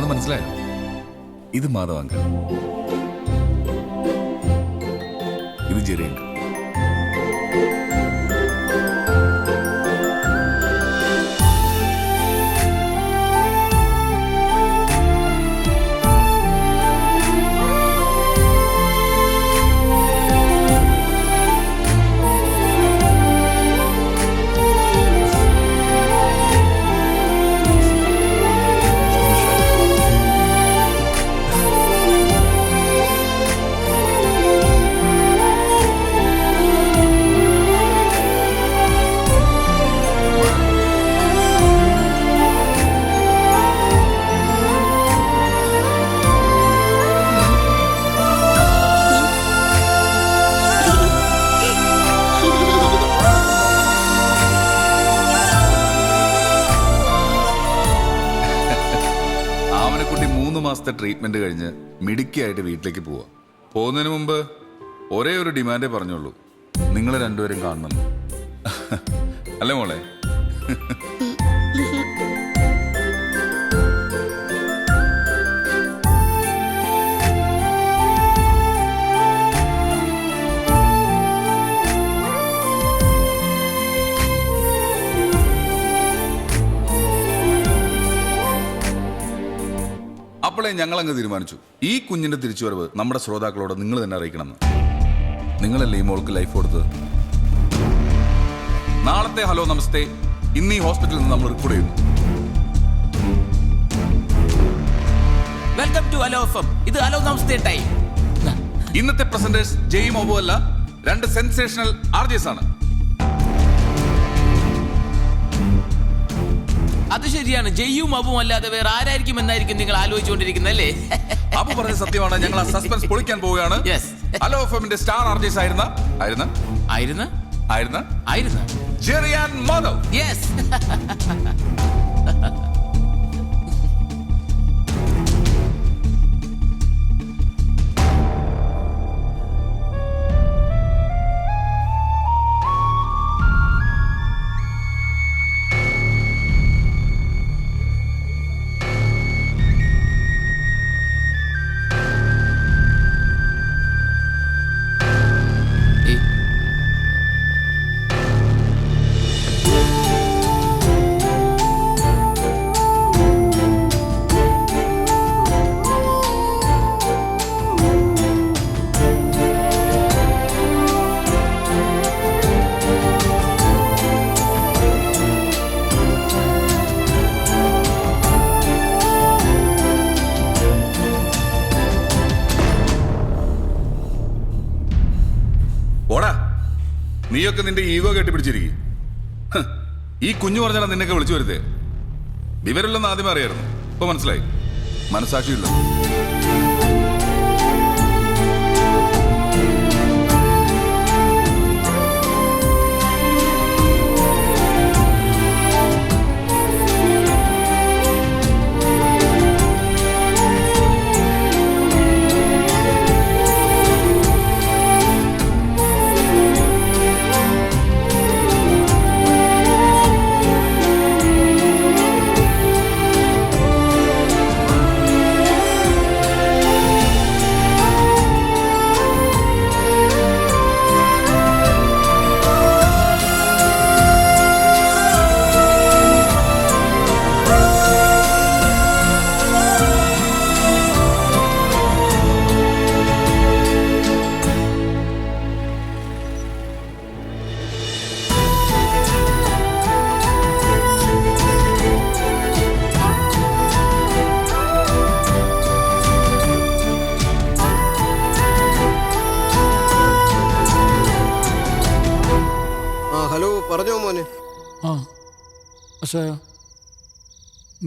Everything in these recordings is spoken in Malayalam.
ആരാണെന്ന് മനസ്സിലായോ? ഇത് മാധവ് അങ്കിൾ, ഇത് ജെറി അങ്കിൾ. മാസത്തെ ട്രീറ്റ്മെന്റ് കഴിഞ്ഞ് മിടുക്കിയായിട്ട് വീട്ടിലേക്ക് പോവാ. പോകുന്നതിന് മുമ്പ് ഒരേ ഒരു ഡിമാൻഡേ പറഞ്ഞുള്ളൂ, നിങ്ങൾ രണ്ടുപേരും കാണണം. അല്ലേ മോളെ? അപ്പോഴേ ഞങ്ങളങ്ങ് തീരുമാനിച്ചു, ഈ കുഞ്ഞിന്റെ തിരിച്ചുവരവ് നമ്മുടെ ശ്രോതാക്കളോട് നിങ്ങൾ തന്നെ അറിയിക്കണമെന്ന്. നിങ്ങളല്ലേ ഈ മോൾക്ക് ലൈഫ് കൊടുത്തത്. നാളത്തെ ഹലോ നമസ്തേ ഇന്ന് ഈ ഹോസ്പിറ്റലിൽ നിന്ന് നമ്മൾ റെക്കോർഡ് ചെയ്യുന്നു. Welcome to Hello FM. ഇത് ഹലോ നമസ്തേ ടൈം. ഇന്നത്തെ പ്രസന്റേഴ്സ് ജെയും ഒബു അല്ല, രണ്ട് സെൻസേഷണൽ ആർജേസ് ആണ്. അത് ശരിയാണ്, ജയ്യും അബും അല്ലാതെ വേറെ ആരായിരിക്കും എന്നായിരിക്കും നിങ്ങൾ ആലോചിച്ചുകൊണ്ടിരിക്കുന്നല്ലേ? അബു പറഞ്ഞ സത്യമാണ്. ഞങ്ങൾ ആ സസ്പെൻസ് പൊളിക്കാൻ പോവുകയാണ്. ഹലോ എഫ്എമ്മിന്റെ സ്റ്റാർ ആർജേസ് ആയിരുന്ന ജെറി ആൻഡ് മാധവ്. യെസ്. നീയൊക്കെ നിന്റെ ഈഗോ കെട്ടിപ്പിടിച്ചിരിക്കും. ഈ കുഞ്ഞു പറഞ്ഞാൽ നിന്നൊക്കെ വിളിച്ചു വരുത്തേ. വിവരമില്ലെന്ന് ആദ്യമേ അറിയായിരുന്നു, ഇപ്പൊ മനസ്സിലായി. മനസാക്ഷിയില്ല. പറഞ്ഞോ മോനെ. പക്ഷേ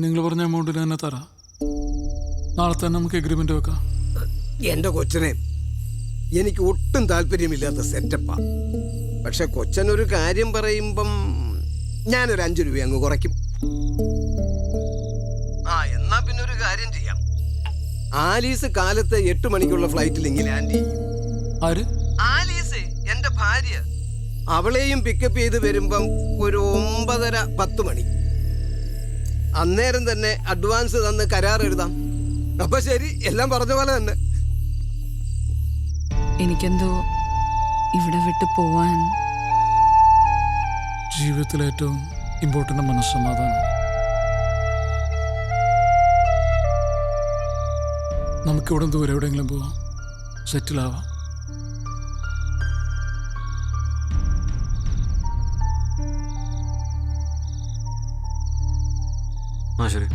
നിങ്ങൾ പറഞ്ഞ എമൗണ്ടിന് തന്നെ തരാം. നാളെ തന്നെ നമുക്ക് എഗ്രിമെന്റ് വെക്കാം. എന്റെ കൊച്ചനെ, എനിക്ക് ഒട്ടും താല്പര്യമില്ലാത്ത സെറ്റപ്പാ. പക്ഷെ കൊച്ചനൊരു കാര്യം പറയുമ്പം ഞാനൊരു 5 രൂപ അങ്ങ് കുറയ്ക്കും. എന്നാ പിന്നെ ഒരു കാര്യം ചെയ്യാം. ആലീസ് കാലത്ത് 8 മണിക്കുള്ള ഫ്ലൈറ്റിൽ ഇങ്ങനെ ലാൻഡ് ചെയ്യും. ആര്? ആലീസ്, എന്റെ ഭാര്യ. അവളെയും പിക്കപ്പ് ചെയ്ത് വരുമ്പം ഒരു 9:30-10 മണി. അന്നേരം തന്നെ അഡ്വാൻസ് തന്ന് കരാർ എഴുതാം. അപ്പൊ ശരി, എല്ലാം പറഞ്ഞ പോലെ തന്നെ. എനിക്കെന്തോ ഇവിടെ വിട്ടു പോവാൻ. ജീവിതത്തിലെ ഏറ്റവും ഇമ്പോർട്ടൻ്റ് മനസ്സമാധാനം. നമുക്കിവിടെ ദൂരെ എവിടെയെങ്കിലും പോവാം, സെറ്റിലാവാം. ആ ശരി.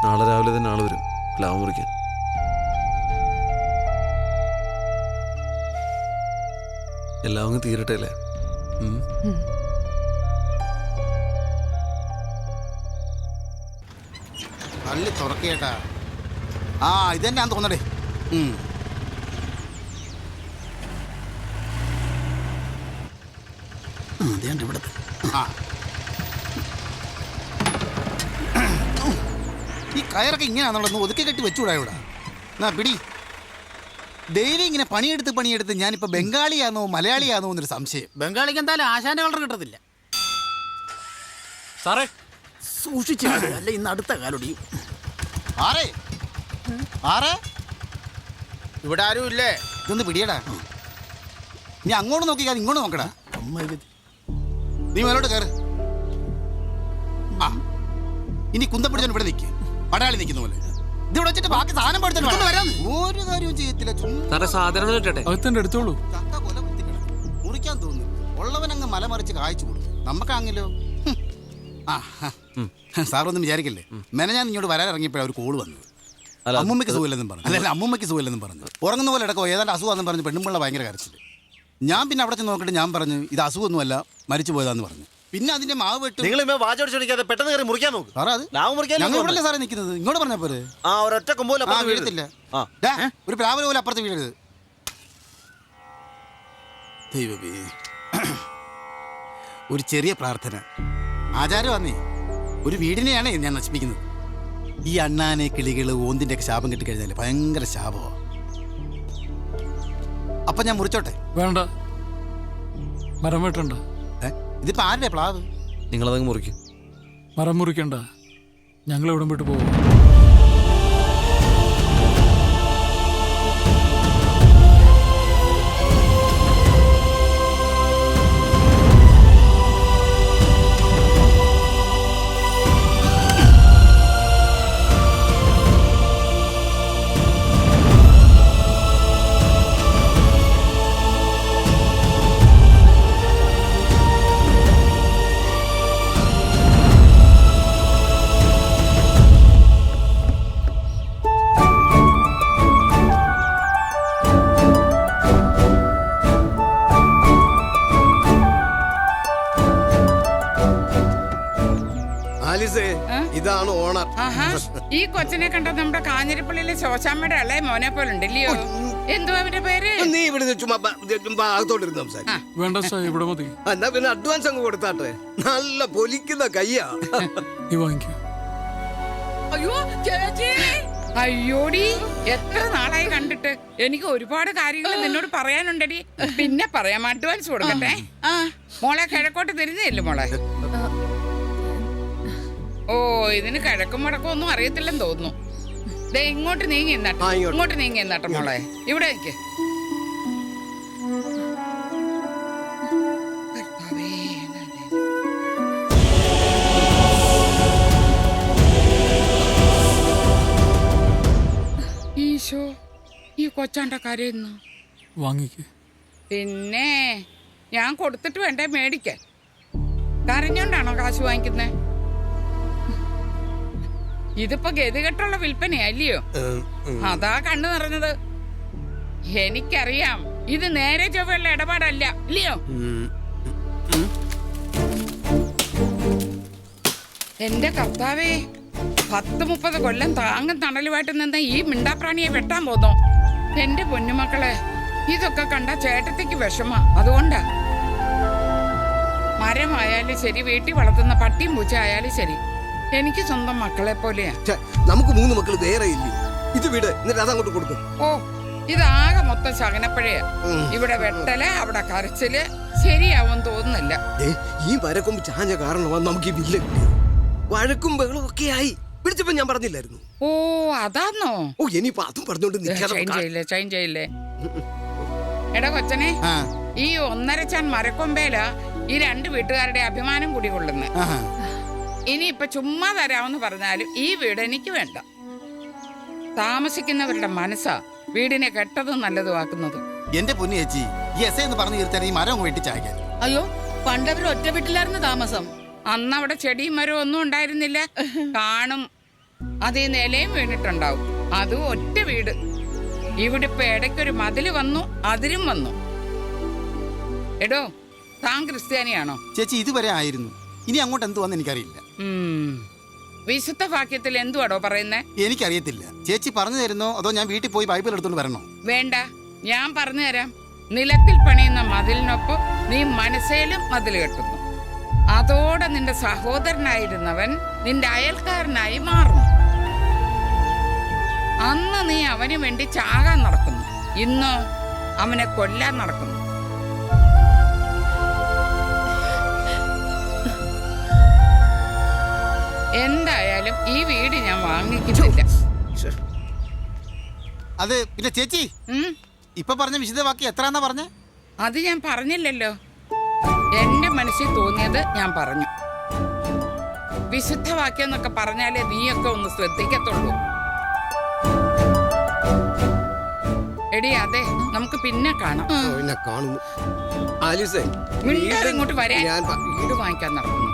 നാളെ രാവിലെ തന്നെ ആള് വരും പ്ലാവ് മുറിക്കാൻ. എല്ലാം അങ്ങ് തീരട്ടെ അല്ലേ? പള്ളി തുറക്കേട്ടാ. ആ ഇതെന്നെ ഞാൻ തോന്നടേ. ഇവിടെ ആ ഈ കയറൊക്കെ ഇങ്ങനെയാണെന്നുള്ളത് ഒതുക്കി കെട്ടി വെച്ചുകൂടാ ഇവിടെ. എന്നാ പിടി. ഡെയിലി ഇങ്ങനെ പണിയെടുത്ത് ഞാനിപ്പോൾ ബംഗാളിയാണോ മലയാളിയാണോ എന്നൊരു സംശയം. ബംഗാളിക്ക് എന്തായാലും ആശാന്റെ കളർ കിട്ടത്തില്ല സാറേ. സൂക്ഷിച്ചു, അല്ല ഇന്ന് അടുത്ത കാലൊടിയും. ആറേ ആറേ ഇവിടെ ആരും ഇല്ലേ? ഇതൊന്ന് പിടിയടാ. നീ അങ്ങോട്ട് നോക്കിക്കാതെ ഇങ്ങോട്ട് നോക്കടാ. നീ മേലോട്ട് കയറ്. ആ ഇനി കുന്തം പിടിച്ചാൽ ഇവിടെ നിൽക്കുക, പടയാളി നിൽക്കുന്ന പോലെ. ഇതിവിടെ വെച്ചിട്ട് ബാക്കി സാധനം പഠിച്ചിട്ട് വരാം. ഒരു കാര്യവും ചെയ്യത്തില്ല. സാറേ സാധനങ്ങൾ ഇട്ടെ. അകത്തന്നെ എടുത്തോളൂ. ചക്ക കൊല കുത്തിക്കണം, മുറിക്കാൻ തോന്നുന്നു. ഉള്ളവനങ്ങ് മലമറിച്ച് കായ്ച്ചു കൊടുക്കും. നമുക്കാണെങ്കിലോ സാറൊന്നും വിചാരിക്കില്ലേ, ഞാൻ ഇങ്ങോട്ട് വരാൻ ഇറങ്ങിയപ്പോഴാണ് ഒരു കോള് വന്നത്. അമ്മൂമ്മയ്ക്ക് സുഖമില്ലെന്നും പറഞ്ഞു. അല്ല അമ്മൂമ്മയ്ക്ക് സുഖമില്ലെന്നും പറഞ്ഞു. ഉറങ്ങുന്ന പോലെ ഇടക്കോ ഏതാണ്ട് അസുഖമാണെന്ന് പറഞ്ഞ് പെണ്ണുമ്പിള്ള ഭയങ്കര കരച്ചിൽ. ഞാൻ പിന്നെ അവിടെ ചെന്ന് നോക്കിയിട്ട് ഞാൻ പറഞ്ഞു ഇത് അസുഖമൊന്നുമല്ല, മരിച്ചു പോയതാന്ന് പറഞ്ഞു. പിന്നെ അതിന്റെ മാവ് വെട്ട്. നിങ്ങൾ വാചോടിച്ചോടിക്കാതെ പെട്ടെന്ന് കയറി മുറിക്കാൻ നോക്ക്. സാറേ അത് ഞങ്ങൾ ഇവിടെ സാറേ നിൽക്കുന്നത്. ഇങ്ങോട്ട് പറഞ്ഞ പോരെ. ആ ഒരൊറ്റ കൊമ്പോല വീഴത്തില്ല. ഒരു പ്ലാവില പോലെ അപ്പുറത്ത് വീഴരുത്. ദൈവമേ, ഒരു ചെറിയ പ്രാർത്ഥന. ആചാരം വന്നേ, ഒരു വീടിനെയാണ് ഞാൻ നശിപ്പിക്കുന്നത്. ഈ അണ്ണാനെ കിളികള് ഓന്തിന്റെ ഒക്കെ ശാപം കിട്ടിക്കഴിഞ്ഞാല് ഭയങ്കര ശാപമോ. അപ്പൊ ഞാൻ മുറിച്ചോട്ടെ? വേണ്ട, മരം വെട്ടണ്ട. ഇതിപ്പോ ആരുടെ പ്ലാവ്? നിങ്ങളതങ്ങ് മുറിക്കും. മരം മുറിക്കണ്ട, ഞങ്ങൾ എവിടെ വിട്ട് പോകും. ഇതാണ് ഓണർ. ഈ കൊച്ചിനെ കണ്ട നമ്മുടെ കാഞ്ഞിരപ്പള്ളിയിലെ ശോശാമ്മയുടെ ഇളയ മോനെ പോലെ ഉണ്ടല്ലയോ? എന്തുവാ അവന്റെ പേര്? നീ ഇവിടെ ചുമ്മാ ഭാഗത്തോട്ടിരുന്ന് സംസാരിക്കും. വേണ്ട സാർ, ഇവിടെ മതി. എന്നാ പിന്നെ അഡ്വാൻസ് അങ്ങ് കൊടുത്താട്ടെ. നല്ല പൊലിക്കുന്ന കയ്യാ. നീ വാങ്ങിക്കോ. അയ്യോ ചേച്ചി, അയ്യോടി, എത്ര നാളായി കണ്ടിട്ട്. എനിക്ക് ഒരുപാട് കാര്യങ്ങൾ നിന്നോട് പറയാനുണ്ടടി. പിന്നെ പറയാം, അഡ്വാൻസ് കൊടുക്കട്ടെ. മോളെ കിഴക്കോട്ട് തിരിഞ്ഞില്ലേ മോളെ? ഓ, ഇതിന് കിഴക്കും മുടക്കും ഒന്നും അറിയത്തില്ലെന്ന് തോന്നുന്നു. ദേ ഇങ്ങോട്ട് നീങ്ങി എന്നാട്ടെ, ഇങ്ങോട്ട് നീങ്ങി എന്നാട്ടെ മോളെ. ഇവിടെ നിൽക്ക്. ഈശോ, ഈ കൊച്ചാണ്ട കരയുന്നു. വാങ്ങിക്ക്. പിന്നെ ഞാൻ കൊടുത്തിട്ട് വേണ്ടേ മേടിക്കാൻ? കരഞ്ഞോണ്ടാണോ കാശ് വാങ്ങിക്കുന്നേ? ഇതിപ്പോ ഗതികെട്ടുള്ള വിൽപ്പനയല്ലയോ? അതാ കണ്ണു നിറഞ്ഞത്. എനിക്കറിയാം, ഇത് നേരെ ചൊവ്വയുള്ള ഇടപാടല്ല, ഇല്ലയോ? എന്റെ കർത്താവേ, 10-30 കൊല്ലം താങ്ങും തണലുമായിട്ട് നിന്ന് ഈ മിണ്ടാപ്രാണിയെ വെട്ടാൻ പോന്നോ? എന്റെ പൊന്നുമക്കളെ, ഇതൊക്കെ കണ്ട ചേട്ടത്തിക്ക് വിഷമ. അതുകൊണ്ടാ. മരമായാലും ശരി, വീട്ടിൽ വളർത്തുന്ന പട്ടിയും പൂച്ച ആയാലും ശരി, എനിക്ക് സ്വന്തം മക്കളെ പോലെയാ. നമുക്ക് 3 മക്കൾ വേറെ ഇല്ല. ഇത് വീട്, എന്നിട്ട് അതങ്ങോട്ട് കൊടുക്കും. ഓ, ഇതാകെ മൊത്തം ശകനപ്പഴയാ. ഇവിടെ വെട്ടല്, അവിടെ കരച്ചില്, ശരിയാവും തോന്നുന്നില്ല. ദേ, ഈ മരക്കൊമ്പ് ചാഞ്ഞ കാരണമാണ് നമുക്ക് ഈ വില്ല കിട്ടിയത്. വഴക്കും ബഹളും ഒക്കെ ആയി. പിടിച്ചപ്പോ ഞാൻ പറഞ്ഞില്ലായിരുന്നു? ഓ അതാന്നോ? ഓ ഇനിയിപ്പോ അതും പറഞ്ഞോണ്ട് ചൈൻ ചെയ്യില്ലേ. എടാ കൊച്ചനെ, ആ, ഈ 1.5 ചാൻ മരക്കൊമ്പേല ഈ 2 വീട്ടുകാരുടെ അഭിമാനം കൂടി കൊള്ളുന്നു. ആഹാ. ഇനിയിപ്പൊ ചുമ്മാ തരാമെന്ന് പറഞ്ഞാലും ഈ വീട് എനിക്ക് വേണ്ട. താമസിക്കുന്നവരുടെ മനസ്സാ വീടിനെ കെട്ടതും നല്ലതുമാക്കുന്നത്. എന്റെ പൊന്നു ചേച്ചി, ഈ എസ് എന്ന് പറഞ്ഞു തീർത്താൽ ഈ മരം വെട്ടി ചായ്ക്കാൻ. അയ്യോ പണ്ടവർ ഒറ്റ വീട്ടിലായിരുന്നു താമസം. അന്ന് അവിടെ ചെടിയും മരവും ഒന്നും ഉണ്ടായിരുന്നില്ല. കാണും, അതേ നിലയും വീണിട്ടുണ്ടാവും. അതും ഒറ്റ വീട്. ഇവിടെ ഇപ്പൊ ഇടയ്ക്കൊരു മതില് വന്നു, അതിരും വന്നു. എടോ, താൻ ക്രിസ്ത്യാനിയാണോ? ചേച്ചി ഇതുവരെ ആയിരുന്നു, ഇനി അങ്ങോട്ട് എന്ത് വന്ന് എനിക്കറിയില്ല. വിശുദ്ധ വാക്യത്തിൽ എന്തുവാടോ പറയുന്നേ? എനിക്കറിയത്തില്ല. ചേച്ചി പറഞ്ഞു തരുന്നോ അതോ ഞാൻ വീട്ടിൽ പോയി ബൈബിൾ എടുത്തോണ്ട് വരണോ? വേണ്ട, ഞാൻ പറഞ്ഞു തരാം. നിലത്തിൽ പണിയുന്ന മതിലിനൊപ്പം നീ മനസ്സേലും മതിൽ കെട്ടുന്നു. അതോടെ നിന്റെ സഹോദരനായിരുന്നവൻ നിന്റെ അയൽക്കാരനായി മാറുന്നു. അന്ന് നീ അവന് വേണ്ടി ചാകാൻ നടക്കുന്നു, ഇന്ന് അവനെ കൊല്ലാൻ നടക്കുന്നു. എന്തായാലും ഈ വീട് ഞാൻ വാങ്ങിക്കുന്നില്ല. അത് പിന്നെ ചേച്ചി ഉം? ഇപ്പൊ പറഞ്ഞ വിശുദ്ധവാക്യം എത്രന്നാ പറഞ്ഞ? അത് ഞാൻ പറഞ്ഞില്ലല്ലോ. എന്റെ മനസ്സിൽ തോന്നിയത് ഞാൻ പറഞ്ഞു. വിശുദ്ധവാക്യം എന്നൊക്കെ പറഞ്ഞാലേ നീയൊക്കെ ഒന്ന് ശ്രദ്ധിക്കത്തുള്ളൂ. എടി അതെ, നമുക്ക് പിന്നെ കാണാം. പിന്നെ കാണുന്നു. ആലീസേ, മിണ്ടാതെ ഇങ്ങോട്ട് വരാൻ. ഞാൻ വീട് വാങ്ങിക്കാൻ നടക്കുന്നു.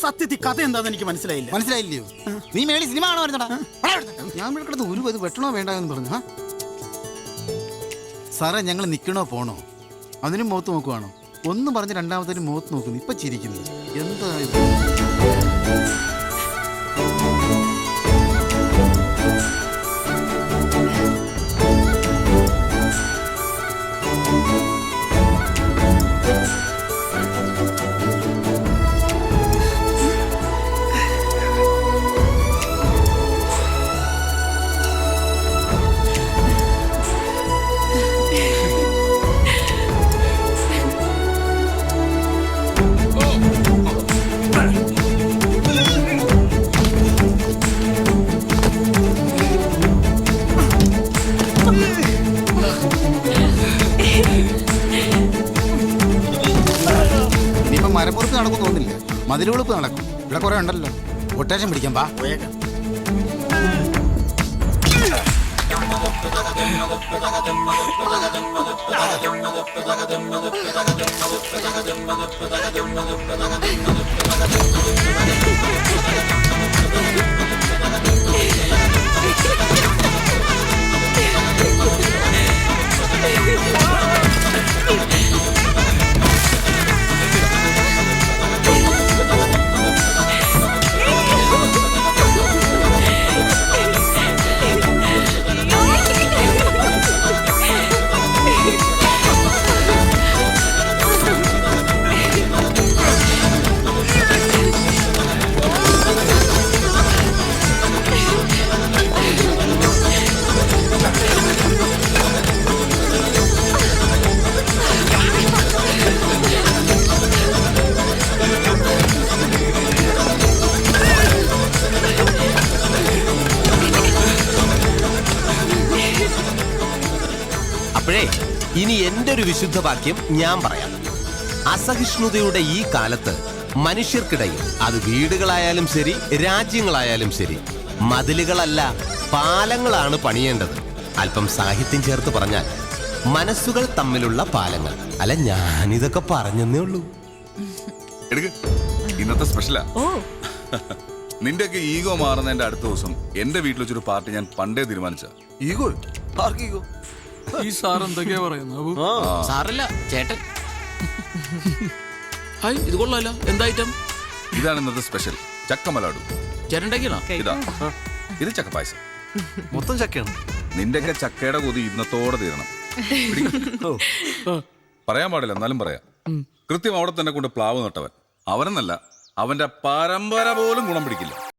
സത്യത്തിൽ കഥ എന്താന്ന് എനിക്ക് മനസ്സിലായില്ല. മനസ്സിലായില്ലയോ? നീ മേളി സിനിമ ആണോ വരുന്നടാ? ഞാൻ ഇവിടെ കിടന്ന് ഒരു ഇത് വെട്ടണോ വേണ്ട എന്ന് പറഞ്ഞു. സാറേ, ഞങ്ങൾ നിൽക്കണോ പോണോ? അതിനും മുഖത്ത് നോക്കുവാണോ? ഒന്നും പറഞ്ഞ് രണ്ടാമത്തേനും മുഖത്ത് നോക്കുന്നു. ഇപ്പൊ ചിരിക്കുന്നത് എന്താ ഇത്? ഇനിയിപ്പം മരപ്പുറത്ത് നടക്കും തോന്നില്ല, മതിലുകൊളുപ്പ് നടക്കും. ഇവിടെ കുറെ ഉണ്ടല്ലോ. കൊട്ടേഷൻ പിടിക്കാൻ പാ. അപ്പോഴേ ഇനി എൻ്റെ ഒരു വിശുദ്ധവാക്യം ഞാൻ പറയാം. അസഹിഷ്ണുതയുടെ ഈ കാലത്ത് മനുഷ്യർക്കിടയിൽ, അത് വീടുകളായാലും ശരി രാജ്യങ്ങളായാലും ശരി, മതിലുകളല്ല പാലങ്ങളാണ് പണിയേണ്ടത്. അല്പം സാഹിത്യം ചേർത്ത് പറഞ്ഞാൽ മനസ്സുകൾ തമ്മിലുള്ള പാലങ്ങൾ. അല്ല, ഞാനിതൊക്കെ പറഞ്ഞെന്നേ ഉള്ളൂ. എടുക്ക്, ഇന്നത്തെ സ്പെഷ്യലാ. നിന്റെയൊക്കെ ഈഗോ മാറുന്നതിന്റെ അടുത്ത ദിവസം എന്റെ വീട്ടിൽ വെച്ചൊരു പാർട്ടി ഞാൻ പണ്ടേ തീരുമാനിച്ച. ഈഗോ? ആർക്ക് ഈഗോ? ഈ സാർ എന്തൊക്കെയാ പറയുന്നത് അബു? സാറല്ല, ചേട്ടൻ. ഹായ്, ഇത് കൊള്ളാലോ. എന്താ ഐറ്റം? ഇതാണ് ഇന്നത്തെ സ്പെഷ്യൽ, ചക്കമലാടു. ചേട്ടൻ ഉണ്ടാക്കിയാണോ? ഇതാ, ഇത് ചക്കപ്പായസം. മൊത്തം ചക്കയാണ്. നിന്റെയൊക്കെ ചക്കയുടെ കൊതി ഇന്നത്തോടെ തീരണം. ഓ പറയാൻ പാടില്ല, എന്നാലും പറയാം. കൃത്യം അവിടെ തന്നെ കൊണ്ട് പ്ലാവ് നട്ടവൻ. അവനെന്നല്ല, അവന്റെ പരമ്പര പോലും ഗുണം പിടിക്കില്ല.